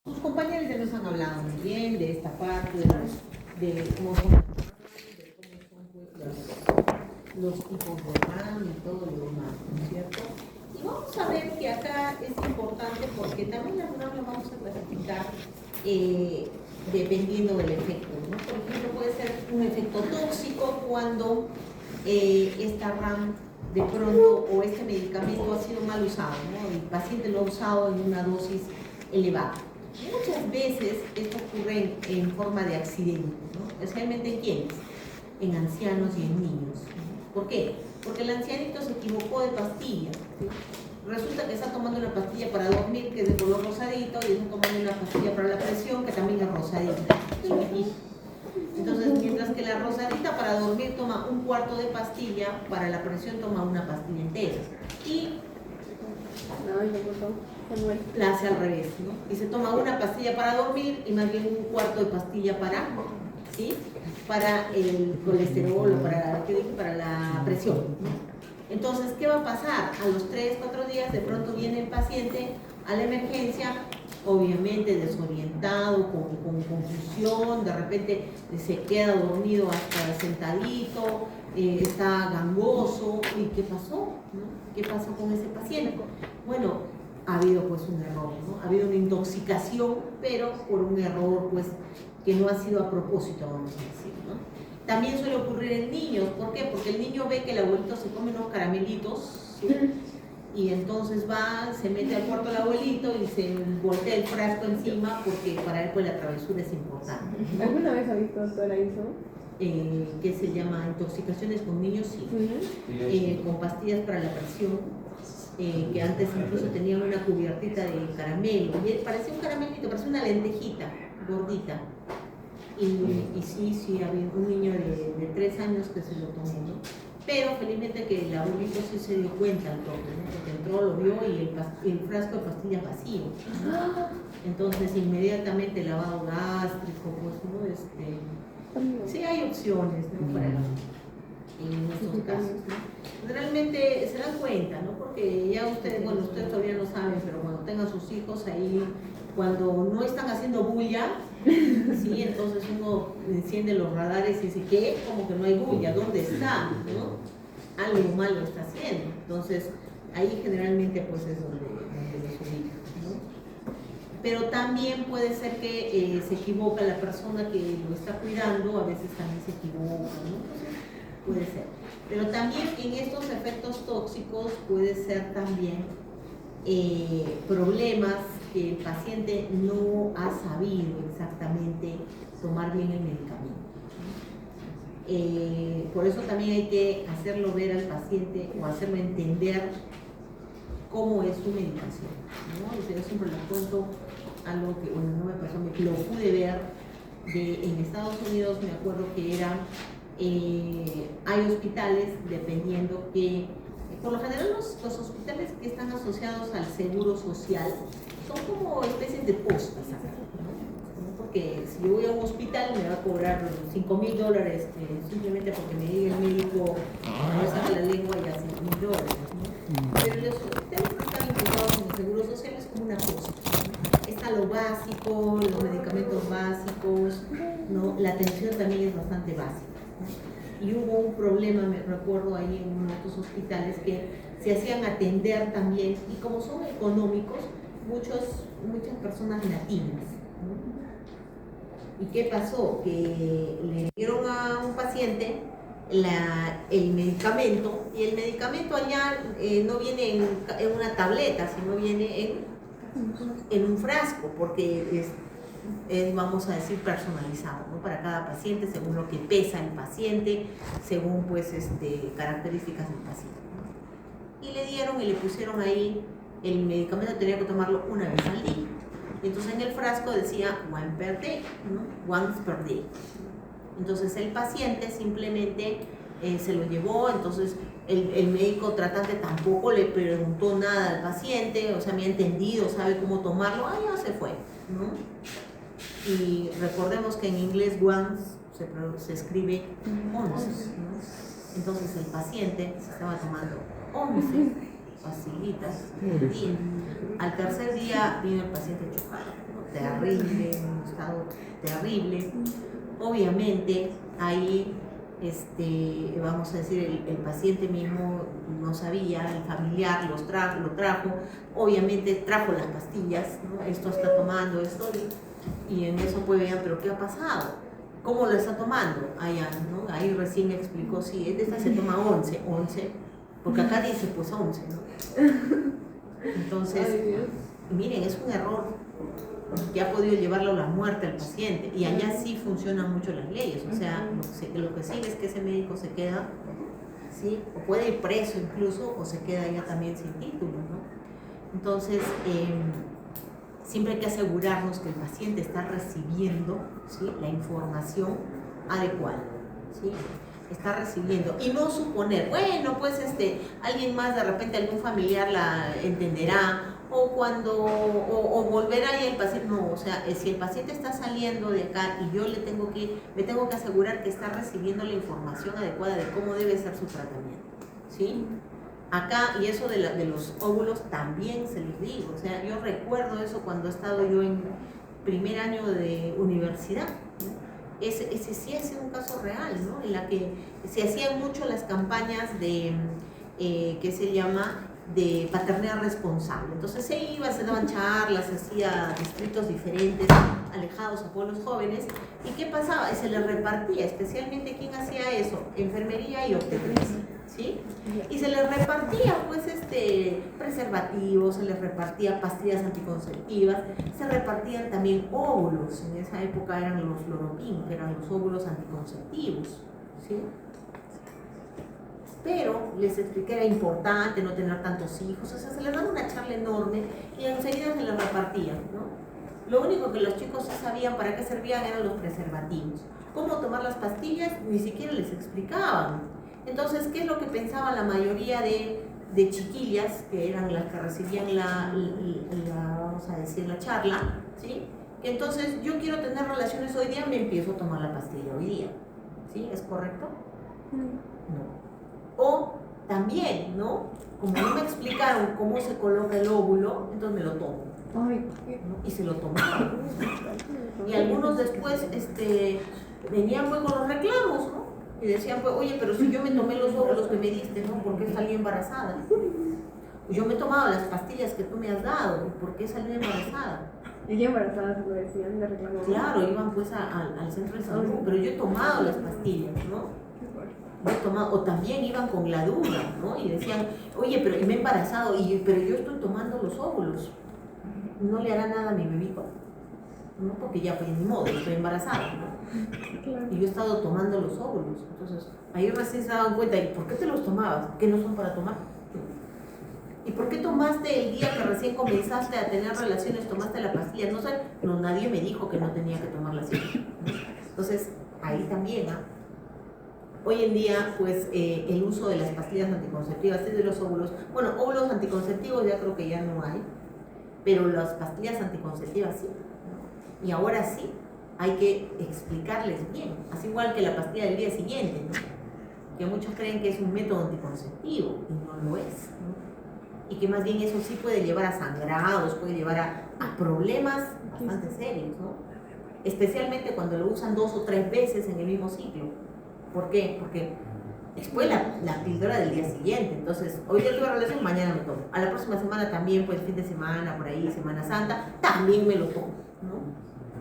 Sus compañeros ya nos han hablado muy bien de esta parte, de cómo son las RAM, de cómo son los tipos de RAM y todo lo demás, ¿no es cierto? Y vamos a ver que acá es importante porque también las RAM las vamos a clasificar dependiendo del efecto, ¿no? Por ejemplo, puede ser un efecto tóxico cuando esta RAM de pronto o este medicamento ha sido mal usado, ¿no? El paciente lo ha usado en una dosis elevada. Muchas veces esto ocurre en forma de accidente, ¿no? Especialmente en quiénes, en ancianos y en niños. ¿Por qué? Porque el ancianito se equivocó de pastilla, ¿sí? Resulta que está tomando una pastilla para dormir que es de color rosadito y está tomando una pastilla para la presión que también es rosadita. Entonces, mientras que la rosadita para dormir toma un cuarto de pastilla, para la presión toma una pastilla entera. Y la hace al revés, ¿no? Y se toma una pastilla para dormir y más bien un cuarto de pastilla para, ¿sí? Para el colesterol o para la presión, ¿no? Entonces, ¿qué va a pasar? A los 3, 4 días de pronto viene el paciente a la emergencia, obviamente desorientado, con confusión, de repente se queda dormido hasta sentadito, está gangoso. ¿Y qué pasó? ¿No? ¿Qué pasó con ese paciente? Bueno, ha habido pues un error, ¿no? Ha habido una intoxicación, pero por un error pues que no ha sido a propósito, vamos a decir, ¿no? También suele ocurrir en niños. ¿Por qué? Porque el niño ve que el abuelito se come unos caramelitos, ¿sí? Y entonces va, se mete al cuarto del abuelito y se voltea el frasco encima porque para él pues la travesura es importante. ¿Alguna vez ha visto doctora eso? Que se llama intoxicaciones con niños, sí. Con pastillas para la presión, que antes incluso tenían una cubiertita de caramelo, y parecía un caramelito, parecía una lentejita gordita. Y sí, había un niño de 3 años que se lo tomó, ¿no? Pero felizmente que el abuelito sí se dio cuenta al toque, ¿no? Porque entró, lo vio y el frasco de pastillas vacío. Entonces inmediatamente lavado gástrico, pues, ¿no? Sí hay opciones, ¿no? Para en estos casos, ¿no? Realmente se dan cuenta, ¿no? Porque ya ustedes todavía no saben, pero cuando tengan sus hijos ahí, cuando no están haciendo bulla, sí, entonces uno enciende los radares y dice, ¿qué? Como que no hay bulla, ¿dónde está? ¿No? Algo malo está haciendo. Entonces, ahí generalmente pues es donde los ubica, ¿no? Pero también puede ser que se equivoca la persona que lo está cuidando, a veces también se equivoca, ¿no? Puede ser. Pero también en estos efectos tóxicos puede ser también problemas que el paciente no ha sabido exactamente tomar bien el medicamento. Por eso también hay que hacerlo ver al paciente o hacerlo entender cómo es su medicación, ¿no? Yo siempre les cuento algo que, bueno, no me pasó, lo pude ver en Estados Unidos. Me acuerdo que hay hospitales, dependiendo que, por lo general los hospitales que están asociados al seguro social son como especies de postas, ¿no? Porque si yo voy a un hospital me va a cobrar $5,000 simplemente porque me diga el médico, no saca la lengua y hace $1,000, ¿no? Pero los hospitales que están impulsados en el seguro social es como una posta, ¿no? Está lo básico, los medicamentos básicos, ¿no? La atención también es bastante básica, ¿no? Y hubo un problema, me recuerdo ahí en uno de estos hospitales, que se hacían atender también, y como son económicos, muchas personas latinas, ¿no? ¿Y qué pasó? Que le dieron a un paciente el medicamento, y el medicamento allá no viene en una tableta, sino viene en un frasco, porque es, vamos a decir, personalizado, ¿no? Para cada paciente, según lo que pesa el paciente, según pues características del paciente, ¿no? Y le dieron y le pusieron ahí el medicamento, tenía que tomarlo una vez al día. Entonces en el frasco decía one per day, ¿no? Once per day. Entonces el paciente simplemente se lo llevó. Entonces el médico tratante tampoco le preguntó nada al paciente, o sea, me ha entendido, sabe cómo tomarlo, ya se fue, ¿no? Y recordemos que en inglés once se escribe 11, ¿no? Entonces el paciente se estaba tomando 11 pastillitas al día. Al tercer día vino el paciente chocado, terrible, en un estado terrible. Obviamente ahí, vamos a decir, el paciente mismo no sabía, el familiar lo trajo, obviamente trajo las pastillas, ¿no? Esto está tomando esto, y en eso pues vean, pero ¿qué ha pasado? ¿Cómo lo está tomando? Allá, ¿no? Ahí recién explicó, sí, de esta se toma 11, porque acá dice pues 11, ¿no? Entonces, miren, es un error que ha podido llevarlo a la muerte al paciente, y allá sí funcionan mucho las leyes, o sea, lo que sigue es que ese médico se queda, ¿sí? O puede ir preso incluso, o se queda ya también sin título, ¿no? Entonces, siempre hay que asegurarnos que el paciente está recibiendo, ¿sí?, la información adecuada, ¿sí? Está recibiendo, y no suponer, bueno, pues alguien más, de repente algún familiar la entenderá, o volverá y el paciente, no, o sea, si el paciente está saliendo de acá y yo me tengo que asegurar que está recibiendo la información adecuada de cómo debe ser su tratamiento, ¿sí? Acá, y eso de los óvulos también se les digo, o sea, yo recuerdo eso cuando he estado yo en primer año de universidad, ¿no? Ese sí ha sido un caso real, ¿no? En la que se hacían mucho las campañas de, ¿qué se llama?, de paternidad responsable. Entonces se daban charlas, se hacía distritos diferentes, alejados a pueblos jóvenes, y ¿qué pasaba? Se les repartía, especialmente ¿quién hacía eso? Enfermería y obstetricia, ¿sí? Y se les repartía pues preservativos, se les repartía pastillas anticonceptivas, se repartían también óvulos, en esa época eran los Loropin, que eran los óvulos anticonceptivos, ¿sí? Pero les expliqué que era importante no tener tantos hijos, o sea, se les daba una charla enorme y enseguida se les repartían, ¿no? Lo único que los chicos sí sabían para qué servían eran los preservativos. Cómo tomar las pastillas ni siquiera les explicaban. Entonces, ¿qué es lo que pensaba la mayoría de chiquillas, que eran las que recibían vamos a decir, la charla, ¿sí? Que entonces, yo quiero tener relaciones hoy día, me empiezo a tomar la pastilla hoy día, ¿sí? ¿Es correcto? No. O también, ¿no? Como no me explicaron cómo se coloca el óvulo, entonces me lo tomo, ¿no? Y se lo tomaron. Y algunos después venían pues con los reclamos, ¿no? Y decían, pues, oye, pero si yo me tomé los óvulos que me diste, ¿no? ¿Por qué salí embarazada? Pues yo me he tomado las pastillas que tú me has dado, ¿por qué salí embarazada? ¿Y qué embarazadas lo decían de reclamo? Claro, iban pues al centro de salud, pero yo he tomado las pastillas, ¿no? O también iban con la duda, ¿no? Y decían, oye, pero me he embarazado, pero yo estoy tomando los óvulos, no le hará nada a mi bebito, ¿no? Porque ya, pues, ni modo, estoy embarazada, ¿no? Claro. Y yo he estado tomando los óvulos, entonces ahí recién se daban cuenta, ¿y por qué te los tomabas? ¿Qué no son para tomar? ¿Y por qué tomaste el día que recién comenzaste a tener relaciones, tomaste la pastilla? No sé, no, nadie me dijo que no tenía que tomar la pastilla, ¿no? Entonces, ahí también, ¿ah? Hoy en día, pues, el uso de las pastillas anticonceptivas y de los óvulos, bueno, óvulos anticonceptivos ya creo que ya no hay, pero las pastillas anticonceptivas sí, ¿no? Y ahora sí, hay que explicarles bien, así igual que la pastilla del día siguiente, ¿no? Que muchos creen que es un método anticonceptivo, y no lo es, ¿no? Y que más bien eso sí puede llevar a sangrados, puede llevar a problemas bastante serios, ¿no? Especialmente cuando lo usan 2 o 3 veces en el mismo ciclo. ¿Por qué? Porque después la píldora del día siguiente, entonces hoy día tuve relación, mañana me tomo. A la próxima semana también, pues fin de semana, por ahí, Semana Santa, también me lo tomo, ¿no?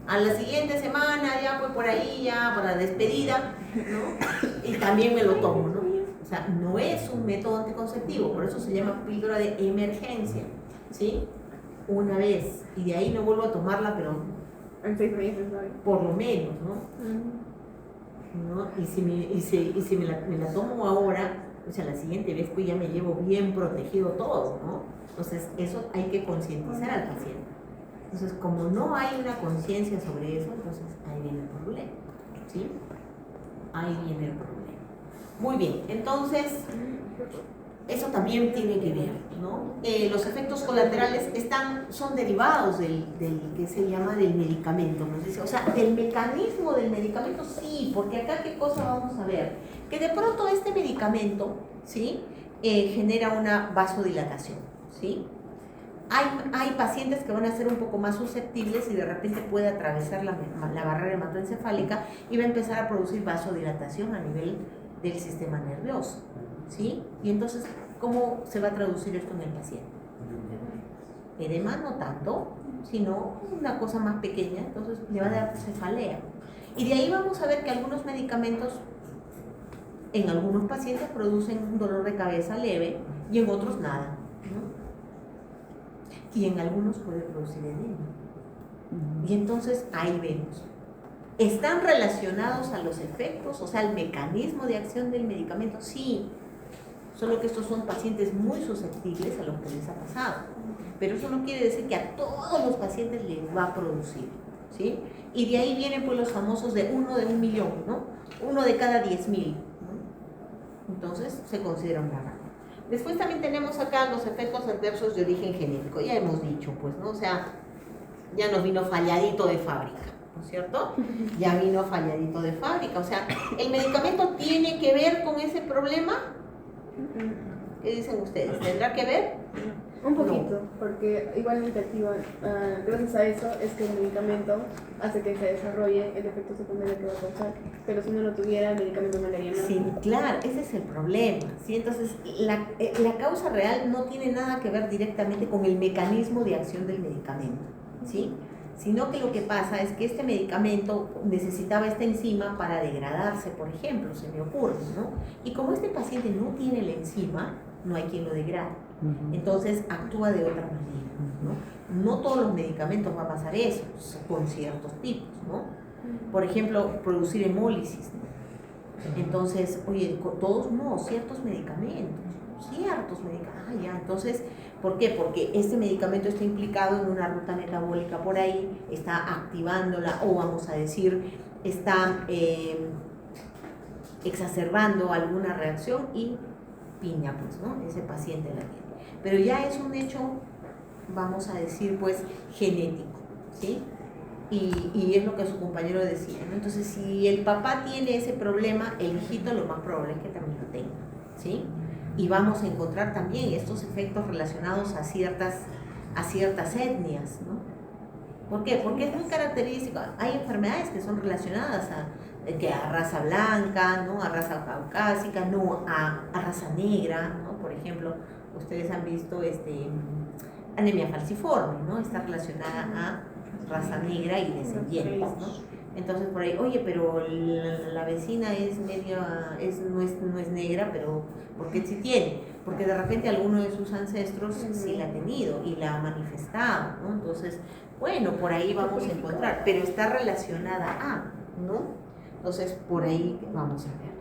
A la siguiente semana, ya pues por ahí, ya para despedida, ¿no? Y también me lo tomo, ¿no? O sea, no es un método anticonceptivo, por eso se llama píldora de emergencia, ¿sí? Una vez, y de ahí no vuelvo a tomarla, pero en 6 meses, ¿sabes? Por lo menos, ¿no? ¿No? Y si me la tomo ahora, o sea, la siguiente vez pues ya me llevo bien protegido todo, ¿no? Entonces, eso hay que concientizar al paciente. Entonces, como no hay una conciencia sobre eso, entonces ahí viene el problema, ¿sí? Ahí viene el problema. Muy bien, entonces, eso también tiene que ver, ¿no? Los efectos colaterales son derivados del que se llama del medicamento, ¿no? O sea, del mecanismo del medicamento sí, porque acá qué cosa vamos a ver, que de pronto este medicamento, ¿sí? Genera una vasodilatación, ¿sí? Hay pacientes que van a ser un poco más susceptibles y de repente puede atravesar la barrera hematoencefálica y va a empezar a producir vasodilatación a nivel del sistema nervioso, ¿sí? Y entonces, ¿cómo se va a traducir esto en el paciente? Edema no tanto, sino una cosa más pequeña, entonces le va a dar cefalea. Y de ahí vamos a ver que algunos medicamentos en algunos pacientes producen un dolor de cabeza leve y en otros nada, ¿no? Y en algunos puede producir edema. Y entonces ahí vemos. ¿Están relacionados a los efectos, o sea, al mecanismo de acción del medicamento? Sí, solo que estos son pacientes muy susceptibles a lo que les ha pasado. Pero eso no quiere decir que a todos los pacientes les va a producir, ¿sí? Y de ahí vienen pues los famosos de 1 de 1.000.000, ¿no? 1 de cada 10.000, ¿no? Entonces se considera una rama. Después también tenemos acá los efectos adversos de origen genético, ya hemos dicho, pues, ¿no? O sea, ya nos vino falladito de fábrica, ¿no es cierto? Ya vino falladito de fábrica, o sea, ¿el medicamento tiene que ver con ese problema? ¿Qué dicen ustedes? ¿Tendrá que ver? Un poquito, porque igualmente activa, gracias a eso es que el medicamento hace que se desarrolle el efecto secundario que va a causar, pero si no lo tuviera el medicamento no le haría nada. Sí, claro, ese es el problema, ¿sí? Entonces, la causa real no tiene nada que ver directamente con el mecanismo de acción del medicamento, ¿sí? Sino que lo que pasa es que este medicamento necesitaba esta enzima para degradarse, por ejemplo, se me ocurre, ¿no? Y como este paciente no tiene la enzima, no hay quien lo degrade. Entonces actúa de otra manera, ¿no? No todos los medicamentos va a pasar eso, con ciertos tipos, ¿no? Por ejemplo, producir hemólisis, ¿no? Entonces, oye, todos no, ciertos medicamentos. Ya, entonces, ¿por qué? Porque este medicamento está implicado en una ruta metabólica por ahí, está activándola, o vamos a decir, está exacerbando alguna reacción y piña, pues, ¿no? Ese paciente la tiene. Pero ya es un hecho, vamos a decir, pues, genético, ¿sí? Y es lo que su compañero decía, ¿no? Entonces, si el papá tiene ese problema, el hijito lo más probable es que también lo tenga, ¿sí? Y vamos a encontrar también estos efectos relacionados a ciertas etnias, ¿no? ¿Por qué? Porque es muy característico. Hay enfermedades que son relacionadas a raza blanca, ¿no? A raza caucásica, no a raza negra, ¿no? Por ejemplo, ustedes han visto anemia falciforme, ¿no? Está relacionada a raza negra y descendientes, ¿no? Entonces por ahí, oye, pero la vecina es no es negra, pero ¿por qué sí tiene? Porque de repente alguno de sus ancestros sí la ha tenido y la ha manifestado, ¿no? Entonces, bueno, por ahí vamos a encontrar, pero está relacionada a, ¿no? Entonces, por ahí vamos a ver.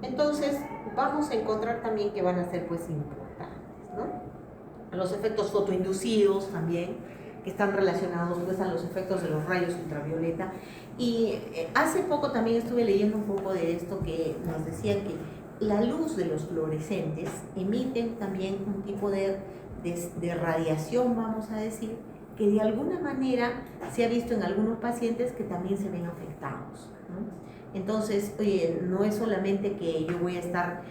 Entonces, vamos a encontrar también que van a ser, pues, importantes, ¿no? Los efectos fotoinducidos también, que están relacionados, pues, a los efectos de los rayos ultravioleta. Y hace poco también estuve leyendo un poco de esto que nos decía que la luz de los fluorescentes emiten también un tipo de radiación, vamos a decir, que de alguna manera se ha visto en algunos pacientes que también se ven afectados, ¿no? Entonces, oye, no es solamente que yo voy a estar,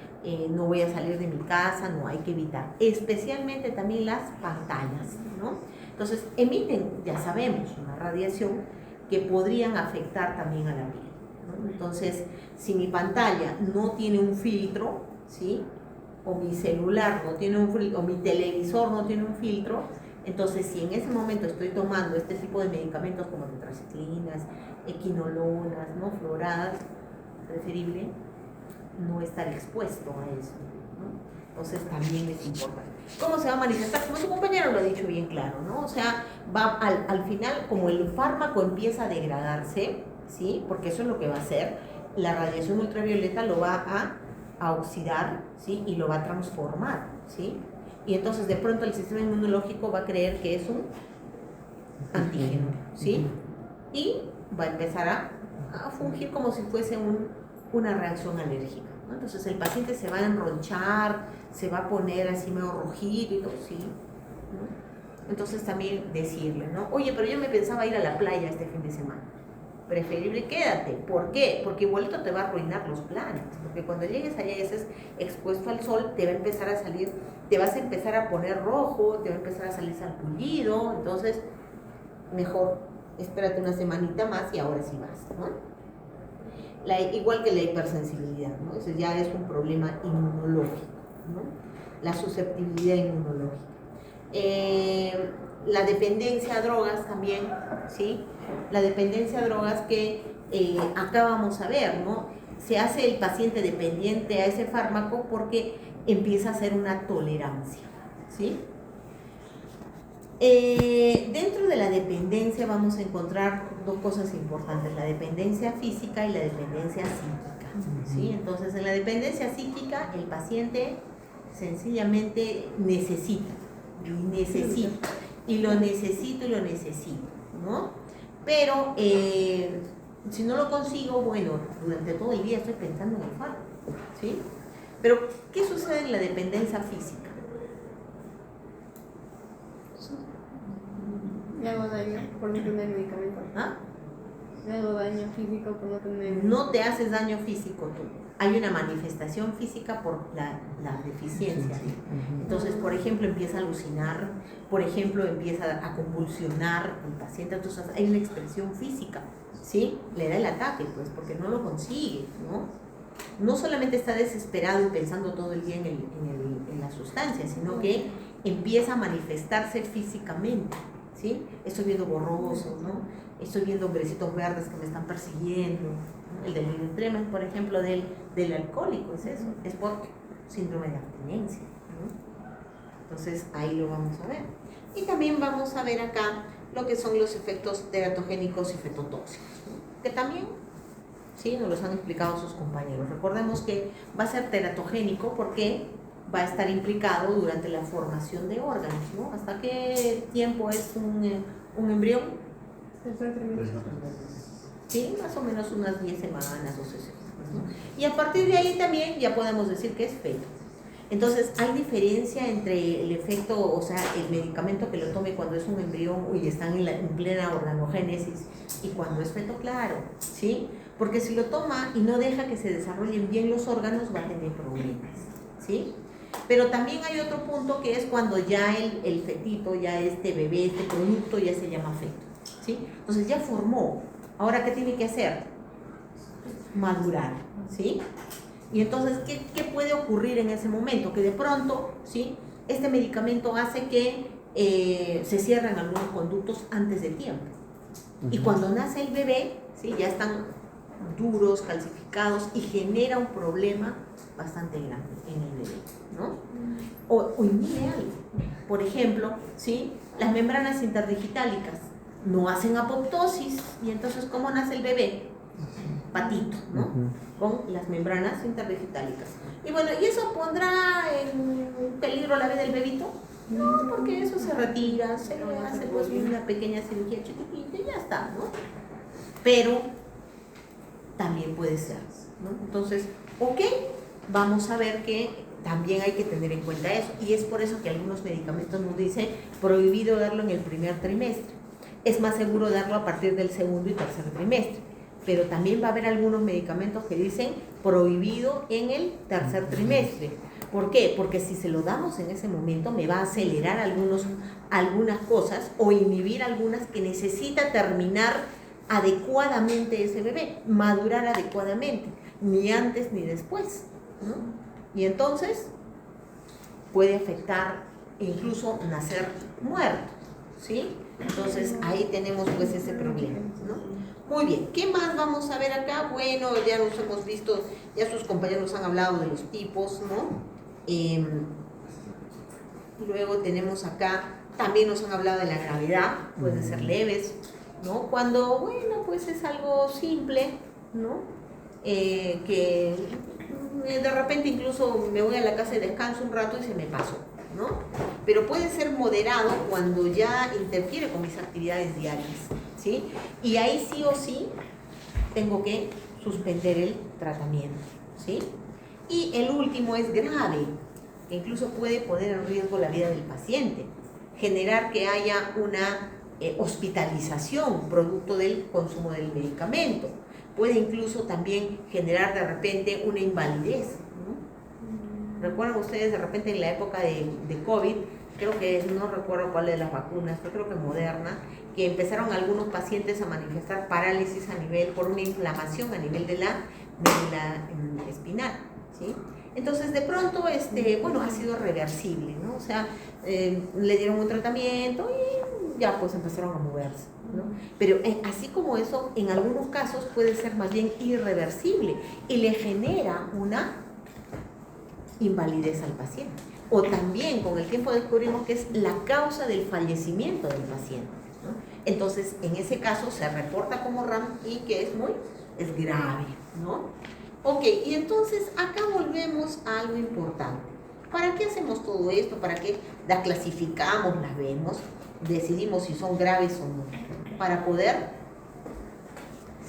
no voy a salir de mi casa, no, hay que evitar, especialmente también las pantallas, ¿no? Entonces, emiten, ya sabemos, una radiación que podrían afectar también a la piel, ¿no? Entonces, si mi pantalla no tiene un filtro, ¿sí? O mi celular no tiene un filtro, o mi televisor no tiene un filtro, entonces si en ese momento estoy tomando este tipo de medicamentos como tetraciclinas, equinolonas, ¿no? Fluoradas, preferible no estar expuesto a eso, ¿no? Entonces también es importante. ¿Cómo se va a manifestar? Como su compañero lo ha dicho bien claro, ¿no? O sea, va al final, como el fármaco empieza a degradarse, ¿sí? Porque eso es lo que va a hacer, la radiación ultravioleta lo va a oxidar, ¿sí? Y lo va a transformar, ¿sí? Y entonces de pronto el sistema inmunológico va a creer que es un antígeno, ¿sí? Y va a empezar a fungir como si fuese una reacción alérgica, ¿no? Entonces el paciente se va a enronchar, se va a poner así medio rojito y todo, ¿sí? ¿No? Entonces también decirle, ¿no? Oye, pero yo me pensaba ir a la playa este fin de semana. preferible quédate. ¿Por qué? Porque igualito te va a arruinar los planes, porque cuando llegues allá y estés expuesto al sol, te va a empezar a salir, te vas a empezar a poner rojo, te va a empezar a salir sarpullido, entonces mejor espérate una semanita más y ahora sí vas, ¿no? Igual que la hipersensibilidad, ¿no? Eso ya es un problema inmunológico, ¿no? La susceptibilidad inmunológica. La dependencia a drogas también, ¿sí? La dependencia a drogas que acá vamos a ver, ¿no? Se hace el paciente dependiente a ese fármaco porque empieza a hacer una tolerancia, ¿sí? Dentro de la dependencia vamos a encontrar dos cosas importantes, la dependencia física y la dependencia psíquica, ¿sí? Entonces, en la dependencia psíquica, el paciente sencillamente necesita, y lo necesito, ¿no? Pero si no lo consigo, bueno, durante todo el día estoy pensando en el fármaco, ¿sí? Pero, ¿qué sucede en la dependencia física? Me hago daño por no tener medicamento. ¿Ah? Me hago daño físico por no tener... No te haces daño físico tú. Hay una manifestación física por la deficiencia. Entonces, por ejemplo, empieza a alucinar, por ejemplo, empieza a convulsionar el paciente, entonces hay una expresión física, ¿sí? Le da el ataque, pues, porque no lo consigue, ¿no? No solamente está desesperado y pensando todo el día en la sustancia, sino que empieza a manifestarse físicamente, ¿sí? Estoy viendo borroso, ¿no? Estoy viendo hombrecitos verdes que me están persiguiendo, ¿no? El delirio tremens, por ejemplo, del alcohólico, es eso, es por síndrome de abstinencia, ¿no? Entonces ahí lo vamos a ver. Y también vamos a ver acá lo que son los efectos teratogénicos y fetotóxicos, ¿no? Que también, sí, nos los han explicado sus compañeros. Recordemos que va a ser teratogénico porque va a estar implicado durante la formación de órganos, ¿no? ¿Hasta qué tiempo es un embrión? Sí, más o menos unas 10 semanas, 12 semanas, ¿no? Y a partir de ahí también ya podemos decir que es feto. Entonces, hay diferencia entre el efecto, o sea, el medicamento que lo tome cuando es un embrión y están en plena organogénesis y cuando es feto, claro, ¿sí? Porque si lo toma y no deja que se desarrollen bien los órganos, va a tener problemas, ¿sí? Pero también hay otro punto que es cuando ya el fetito, ya este bebé, este producto ya se llama feto, ¿sí? Entonces ya formó. Ahora, ¿qué tiene que hacer? Madurar, ¿sí? Y entonces, ¿qué puede ocurrir en ese momento? Que de pronto, ¿sí? Este medicamento hace que se cierren algunos conductos antes de tiempo. Y cuando nace el bebé, ¿sí? Ya están duros, calcificados y genera un problema bastante grande en el bebé, ¿no? O inhibe algo. Por ejemplo, ¿sí? Las membranas interdigitálicas no hacen apoptosis y entonces, ¿cómo nace el bebé? Patito, ¿no? Con las membranas interdigitálicas. Y bueno, ¿y eso pondrá en peligro la vida del bebito? No, porque eso se retira, se le hace pues una pequeña cirugía chiquitita y ya está, ¿no? Pero también puede ser, ¿no? Entonces, ok, vamos a ver que también hay que tener en cuenta eso. Y es por eso que algunos medicamentos nos dicen prohibido darlo en el primer trimestre. Es más seguro darlo a partir del segundo y tercer trimestre. Pero también va a haber algunos medicamentos que dicen prohibido en el tercer trimestre. ¿Por qué? Porque si se lo damos en ese momento me va a acelerar algunas cosas o inhibir algunas que necesita terminar adecuadamente ese bebé, madurar adecuadamente, ni antes ni después, ¿no? Y entonces puede afectar e incluso nacer muerto, ¿sí? Entonces ahí tenemos pues ese problema, ¿no? Muy bien, ¿qué más vamos a ver acá? Bueno, ya nos hemos visto, ya sus compañeros han hablado de los tipos, ¿no? Luego tenemos acá, también nos han hablado de la gravedad, pueden ser leves, ¿no? Cuando, bueno, pues es algo simple, ¿no? Que de repente incluso me voy a la casa y descanso un rato y se me pasó, ¿no? Pero puede ser moderado cuando ya interfiere con mis actividades diarias, ¿sí? Y ahí sí o sí tengo que suspender el tratamiento, ¿sí? Y el último es grave, que incluso puede poner en riesgo la vida del paciente, generar que haya hospitalización producto del consumo del medicamento. Puede incluso también generar de repente una invalidez, ¿no? ¿Recuerdan ustedes de repente en la época de COVID? Creo que, no recuerdo cuál de las vacunas, yo creo que Moderna, que empezaron algunos pacientes a manifestar parálisis a nivel, por una inflamación a nivel de la médula espinal, ¿sí? Entonces, de pronto, bueno, ha sido reversible, ¿no? O sea, le dieron un tratamiento y ya pues empezaron a moverse, ¿no? Pero así como eso, en algunos casos puede ser más bien irreversible y le genera una invalidez al paciente. O también con el tiempo descubrimos que es la causa del fallecimiento del paciente, ¿no? Entonces, en ese caso se reporta como RAM y que es grave, ¿no? Ok, y entonces acá volvemos a algo importante. ¿Para qué hacemos todo esto? ¿Para qué las clasificamos, las vemos, decidimos si son graves o no? Para poder,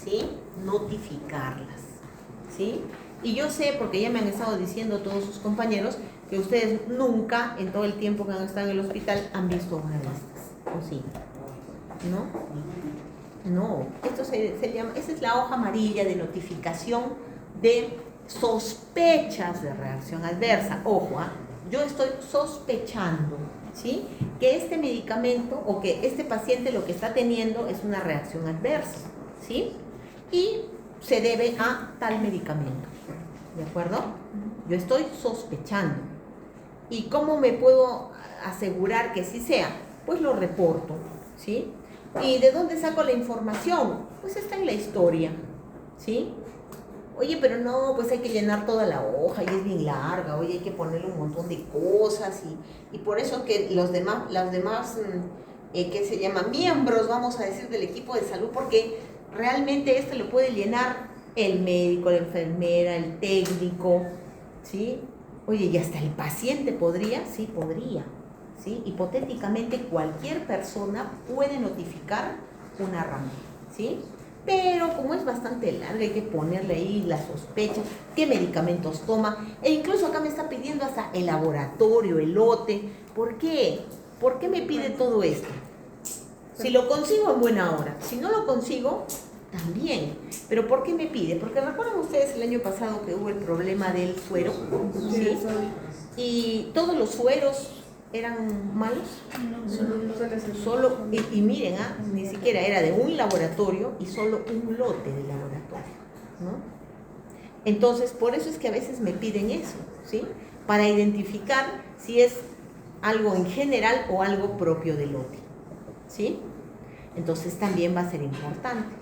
¿sí?, notificarlas, ¿sí? Y yo sé, porque ya me han estado diciendo todos sus compañeros, que ustedes nunca, en todo el tiempo que han estado en el hospital, han visto una de estas, ¿o sí? ¿No? No, esto se llama, esa es la hoja amarilla de notificación de sospechas de reacción adversa. Ojo, yo estoy sospechando, ¿sí?, que este medicamento o que este paciente lo que está teniendo es una reacción adversa, ¿sí? Y se debe a tal medicamento, ¿de acuerdo? Yo estoy sospechando. ¿Y cómo me puedo asegurar que sí sea? Pues lo reporto, ¿sí? ¿Y de dónde saco la información? Pues está en la historia, ¿sí? Oye, pero no, pues hay que llenar toda la hoja y es bien larga, oye, hay que ponerle un montón de cosas y por eso que los demás ¿qué se llama? Miembros, vamos a decir, del equipo de salud, porque realmente esto lo puede llenar el médico, la enfermera, el técnico, ¿sí? Oye, y hasta el paciente podría, sí, podría, ¿sí? Hipotéticamente cualquier persona puede notificar una RAM, ¿sí? Pero como es bastante larga, hay que ponerle ahí la sospecha, qué medicamentos toma, e incluso acá me está pidiendo hasta el laboratorio, el lote. ¿Por qué? ¿Por qué me pide todo esto? Si lo consigo en buena hora, si no lo consigo, también. ¿Pero por qué me pide? Porque recuerdan ustedes el año pasado que hubo el problema del suero, ¿sí? Y todos los sueros eran malos. Solo, y miren, ni siquiera era de un laboratorio y solo un lote de laboratorio, ¿no? Entonces, por eso es que a veces me piden eso, ¿sí? Para identificar si es algo en general o algo propio del lote, ¿sí? Entonces también va a ser importante.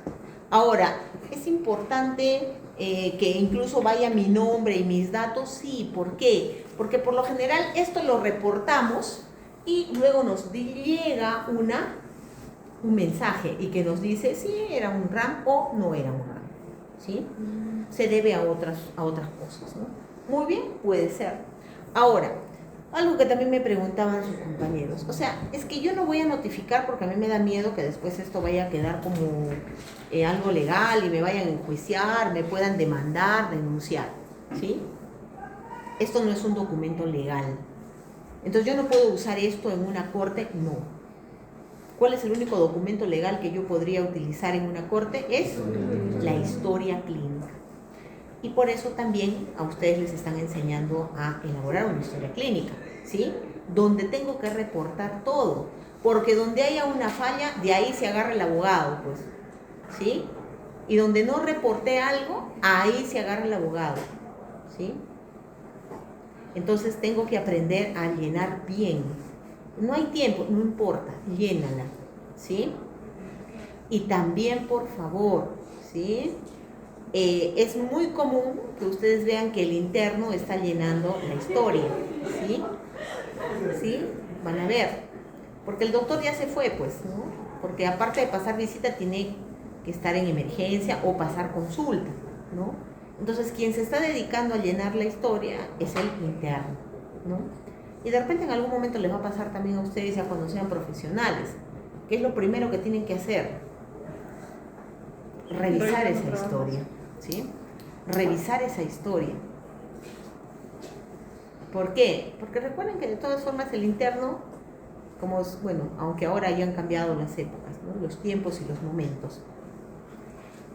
Ahora, ¿es importante que incluso vaya mi nombre y mis datos? Sí, ¿por qué? Porque por lo general esto lo reportamos y luego nos llega un mensaje y que nos dice si era un RAM o no era un RAM, ¿sí? Se debe a otras cosas, ¿no? Muy bien, puede ser. Ahora, algo que también me preguntaban sus compañeros, o sea, es que yo no voy a notificar porque a mí me da miedo que después esto vaya a quedar como algo legal y me vayan a enjuiciar, me puedan demandar, denunciar, ¿sí? Esto no es un documento legal. Entonces yo no puedo usar esto en una corte, no. ¿Cuál es el único documento legal que yo podría utilizar en una corte? Es la historia clínica. Y por eso también a ustedes les están enseñando a elaborar una historia clínica, ¿sí? Donde tengo que reportar todo, porque donde haya una falla, de ahí se agarra el abogado, pues, ¿sí? Y donde no reporté algo, ahí se agarra el abogado, ¿sí? Entonces tengo que aprender a llenar bien. No hay tiempo, no importa, llénala, ¿sí? Y también, por favor, ¿sí? Es muy común que ustedes vean que el interno está llenando la historia, ¿sí? ¿Sí? Van a ver. Porque el doctor ya se fue, pues, ¿no? Porque aparte de pasar visita, tiene que estar en emergencia o pasar consulta, ¿no? Entonces, quien se está dedicando a llenar la historia es el interno, ¿no? Y de repente en algún momento les va a pasar también a ustedes ya cuando sean profesionales, que es lo primero que tienen que hacer, revisar esa historia, ¿sí? Revisar esa historia. ¿Por qué? Porque recuerden que de todas formas el interno como es, bueno, aunque ahora hayan cambiado las épocas, ¿no? Los tiempos y los momentos.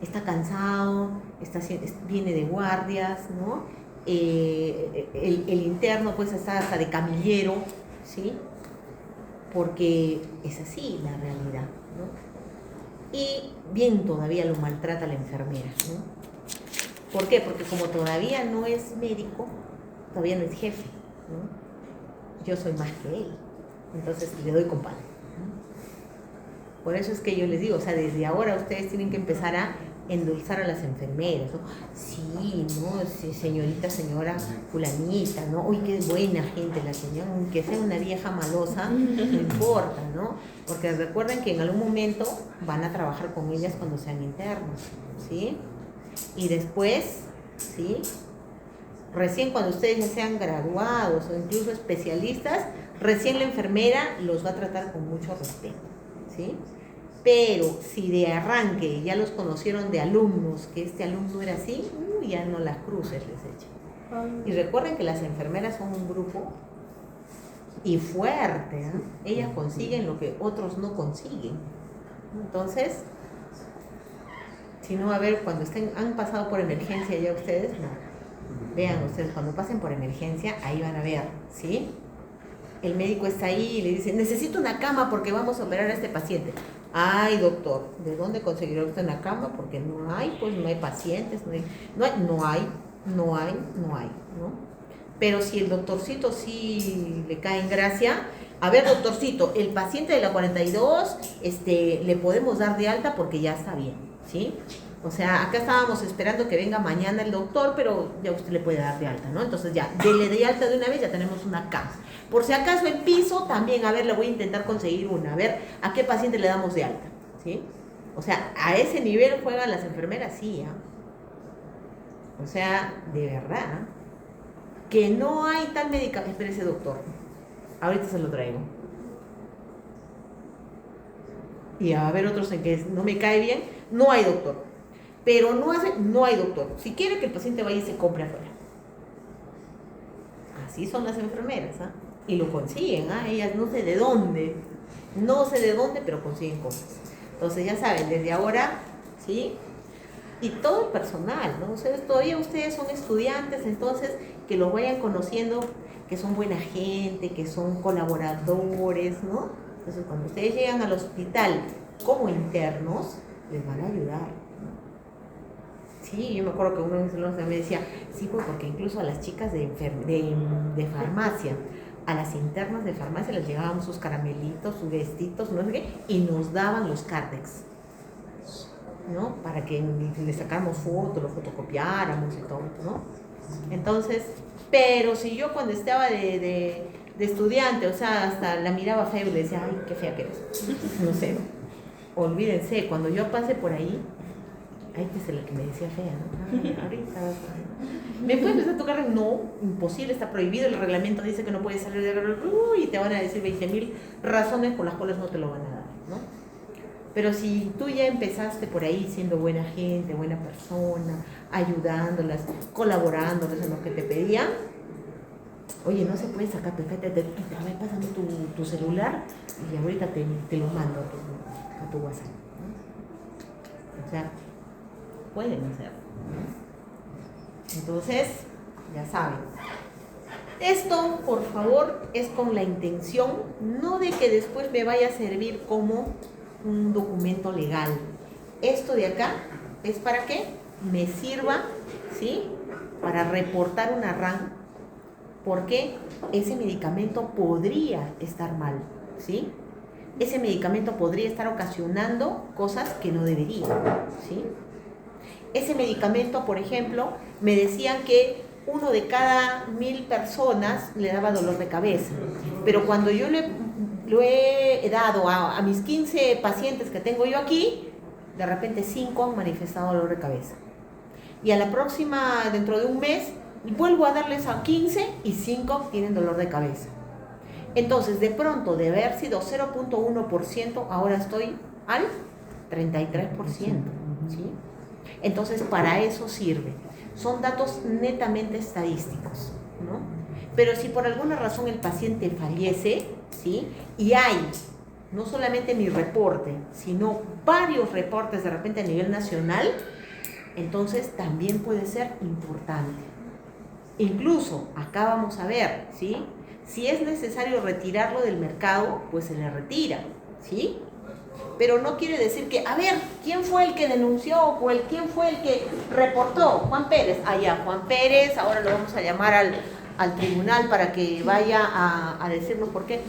Está cansado, viene de guardias, ¿no? El interno pues está hasta de camillero, ¿sí? Porque es así la realidad, ¿no? Y bien todavía lo maltrata la enfermera, ¿no? ¿Por qué? Porque como todavía no es médico, todavía no es jefe, ¿no? Yo soy más que él, entonces le doy compadre, ¿no? Por eso es que yo les digo, o sea, desde ahora ustedes tienen que empezar a endulzar a las enfermeras, ¿no? Sí, ¿no? Sí, señorita, señora fulanita, ¿no? Uy, qué buena gente la señora, aunque sea una vieja malosa, no importa, ¿no? Porque recuerden que en algún momento van a trabajar con ellas cuando sean internos, ¿sí? Y después, ¿sí? Recién cuando ustedes ya sean graduados o incluso especialistas, recién la enfermera los va a tratar con mucho respeto, ¿sí? Pero si de arranque ya los conocieron de alumnos, que este alumno era así, ya no las cruces les echan. Y recuerden que las enfermeras son un grupo y fuerte, ¿eh? Ellas consiguen lo que otros no consiguen. Entonces, si no, a ver, cuando han pasado por emergencia ya ustedes, no. Vean ustedes, cuando pasen por emergencia, ahí van a ver, ¿sí? El médico está ahí y le dice, necesito una cama porque vamos a operar a este paciente. Ay, doctor, ¿de dónde conseguirá usted una cama? Porque no hay, pues no hay pacientes, no hay, ¿no? Pero si el doctorcito sí le cae en gracia, a ver, doctorcito, el paciente de la 42, le podemos dar de alta porque ya está bien, ¿sí? O sea, acá estábamos esperando que venga mañana el doctor, pero ya usted le puede dar de alta, ¿no? Entonces ya, dele de alta de una vez, ya tenemos una cama. Por si acaso el piso, también, a ver, le voy a intentar conseguir una. A ver, ¿a qué paciente le damos de alta? ¿Sí? O sea, a ese nivel juegan las enfermeras, sí, ¿eh? O sea, de verdad, que no hay tal medicamento. Espérese, doctor. Ahorita se lo traigo. Y a ver otros en que no me cae bien, no hay doctor. Pero no hay doctor. Si quiere que el paciente vaya y se compre afuera. Así son las enfermeras, ¿ah? Y lo consiguen, ¿ah? Ellas no sé de dónde, pero consiguen cosas. Entonces ya saben, desde ahora, ¿sí? Y todo el personal, ¿no? Todavía ustedes son estudiantes, entonces que los vayan conociendo, que son buena gente, que son colaboradores, ¿no? Entonces cuando ustedes llegan al hospital como internos, les van a ayudar, ¿no? Sí, yo me acuerdo que uno de mis alumnos me decía, sí, pues porque incluso a las chicas de farmacia, a las internas de farmacia les llevábamos sus caramelitos, sus vestitos, no sé qué, y nos daban los Cardex, ¿no? Para que le sacáramos fotos, lo fotocopiáramos y todo, ¿no? Entonces, pero si yo cuando estaba de estudiante, o sea, hasta la miraba fea y le decía, ay, qué fea que eres, no sé, olvídense, cuando yo pase por ahí, ay, que es la que me decía fea, ¿no? Ay, ahorita. ¿Me puedes empezar a tocar? No, imposible, está prohibido, el reglamento dice que no puedes salir de... y te van a decir 20.000 razones por las cuales no te lo van a dar, ¿no? Pero si tú ya empezaste por ahí siendo buena gente, buena persona, ayudándolas, colaborándolas en lo que te pedían, oye, no se puede sacar, perfecto, a ver, pásame tu celular y ahorita te lo mando a tu WhatsApp, ¿no? O sea, pueden hacerlo. Entonces, ya saben. Esto, por favor, es con la intención, no de que después me vaya a servir como un documento legal. Esto de acá es para que me sirva, ¿sí? Para reportar una RAN, porque ese medicamento podría estar mal, ¿sí? Ese medicamento podría estar ocasionando cosas que no debería, ¿sí? Ese medicamento, por ejemplo, me decían que 1 de cada 1000 personas le daba dolor de cabeza, pero cuando yo lo he dado a mis 15 pacientes que tengo yo aquí, de repente 5 han manifestado dolor de cabeza. Y a la próxima, dentro de un mes, vuelvo a darles a 15 y 5 tienen dolor de cabeza. Entonces, de pronto, de haber sido 0.1%, ahora estoy al 33%, ¿sí? Entonces, para eso sirve. Son datos netamente estadísticos, ¿no? Pero si por alguna razón el paciente fallece, ¿sí? Y hay no solamente mi reporte, sino varios reportes de repente a nivel nacional, entonces también puede ser importante. Incluso acá vamos a ver, ¿sí? Si es necesario retirarlo del mercado, pues se le retira, ¿sí? Pero no quiere decir que, a ver, ¿quién fue el que denunció o quién fue el que reportó? Juan Pérez. Ah, ya, Juan Pérez, ahora lo vamos a llamar al tribunal para que vaya a decirnos por qué.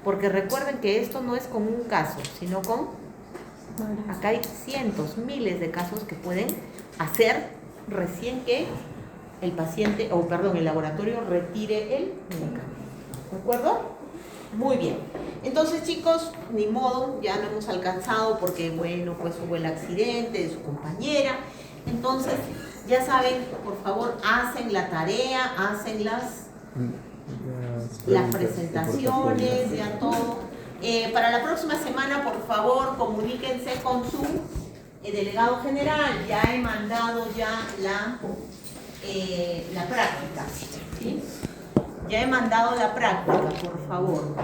Porque recuerden que esto no es con un caso, sino con... Acá hay cientos, miles de casos que pueden hacer recién que el paciente, o perdón, el laboratorio retire el medicamento. ¿De acuerdo? Muy bien. Entonces, chicos, ni modo, ya no hemos alcanzado porque, bueno, pues hubo el accidente de su compañera. Entonces, ya saben, por favor, hacen la tarea, hacen las presentaciones, ya todo. Para la próxima semana, por favor, comuníquense con su delegado general. Ya he mandado ya la práctica, ¿sí? Ya he mandado la práctica, por favor.